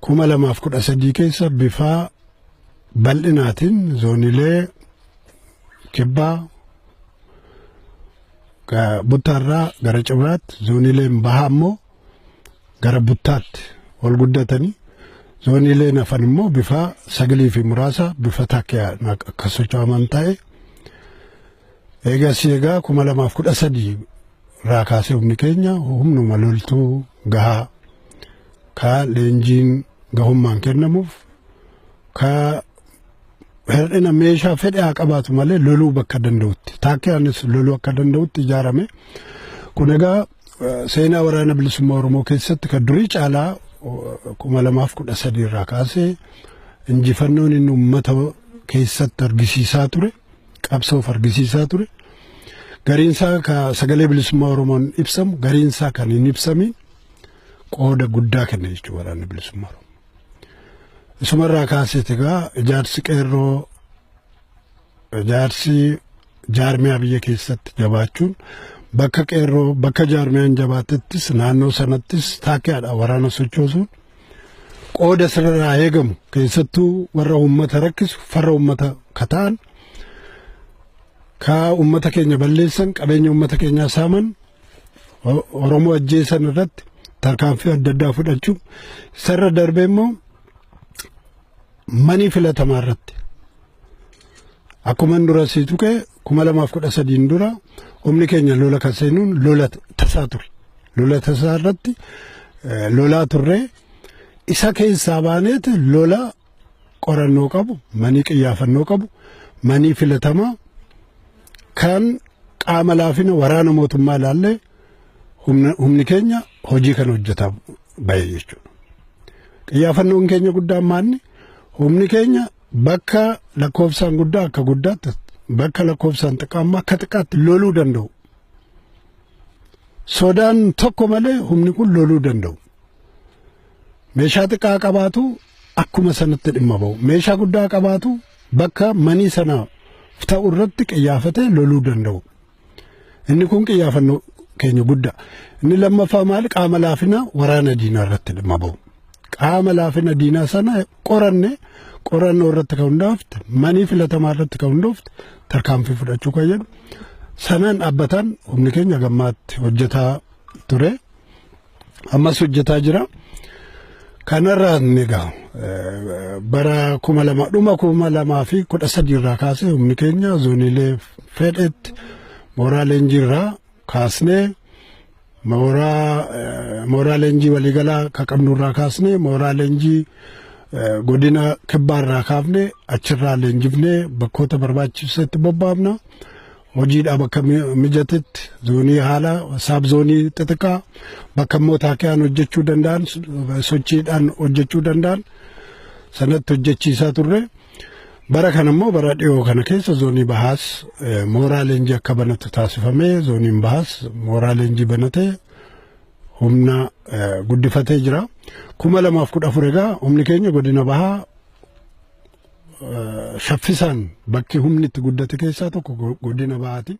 kuma lamaaf kudha sadii keessa bifa bal'inaatiin zoonilee kibbaa buttaarraa gara Cibraatti zoonileen bahaa immoo gara buttaatti ol guddatanii zoonileen hafan immoo bifa sagalii fi muraasa bifa takkee akka socho'aman ta'e eegaa kuma lamaaf kudha sadii irraa kaasee humni keenya humnuma loltuu gahaa ka leenjiin gahummaan kennamuuf ka hir'ina meeshaa fedhe haa qabaatu malee loluu bakka danda'utti taakkeenis loluu akka danda'utti ijaarame kun egaa seenaa waraana bilisummaa Oromoo keessatti ka durii caalaa kuma lamaaf kudha sadii irraa kaasee injifannoon inni uummata keessatti argisiisaa ture qabsoof argisiisaa ture gariinsaa ka sagalee bilisummaa Oromoon ibsamu gariinsaa kan hin ibsamin qooda guddaa kenna jechuudha waraanni bilisummaa Oromoo. Isumarraa kaasee egaa ijaarsi qeerroo ijaarsi jaarmiyaa biyya keessatti jabaachuun bakka qeerroo bakka jaarmiyaan jabaatettis naannoo sanattis taakkeedha waraana sochoosuun qooda sirraa eegamu keessattuu warra uummata rakkisu farra uummata kataan ka uummata keenya balleessan qabeenya uummata keenyaa saaman Oromoo ajjeesan irratti tarkaanfii adda addaa fudhachuu sarra darbee immoo manii filatamaa irratti akkuma dura sii tuqe kuma lamaaf kudha sadiin dura humni keenya lola kan seenuun lola tasaa ture lola tasaa irratti lolaa turre isa keessaa baaneet lola qorannoo qabu manii qiyyaafannoo qabu manii filatamaa kan qaama laafina waraana mootummaa ilaallee humni keenya hojii kan hojjetaa bahe jechuudha. Qiyyaafannoon keenya guddaan maanni humni keenya bakka lakkoofsaan guddaa akka guddaatti bakka lakkoofsaan xiqqaammaa akka xiqqaatti loluu danda'u. Sodaan tokko malee humni kun loluu danda'u. Meeshaa xiqqaa qabaatu akkuma sanatti dhimma ba'u. Meeshaa guddaa qabaatu bakka manii sana ta'u irratti qiyyaafatee loluu danda'u. Inni kun qiyyaafannoo keenya guddaa. Inni lammaffaa maali qaama laafina waraana diinaa irratti dhimma ba'u. Qaama laafina diinaa sana qorannoo irratti kan hundaafte manii filatamaa irratti kan hundaafte tarkaanfii fudhachuu kan jedhu sanaan dhaabbataan humni keenya gammaatti hojjetaa ture ammas hojjetaa jira. Kanarraa egaa bara kuma lamaa fi kudha sadii irraa kaasee humni keenya zooniilee fedhetti mooraa leenjiirraa kaasnee mooraa leenjii waliigalaa ka qabnurraa kaasnee mooraa leenjii godina kibbaarraa kaafnee achirraa leenjifnee bakkoota barbaachisetti bobbaafna hojiidhaa bakka mijatetti zoonii haala saab zoonii xixiqqaa bakka immoo taakkeen hojjechuu danda'an sochiidhaan hojjechuu danda'an sanatti hojjechiisaa turre. Bara kana immoo bara dhiyoo kana keessa zoonii bahaas mooraa leenjii akka banatu taasifamee zooniin bahaas mooraa leenjii banatee humna guddifatee jira. 2014 egaa humni keenya godina bahaa shaffisaan bakki humni itti guddate keessaa tokko godina bahaati.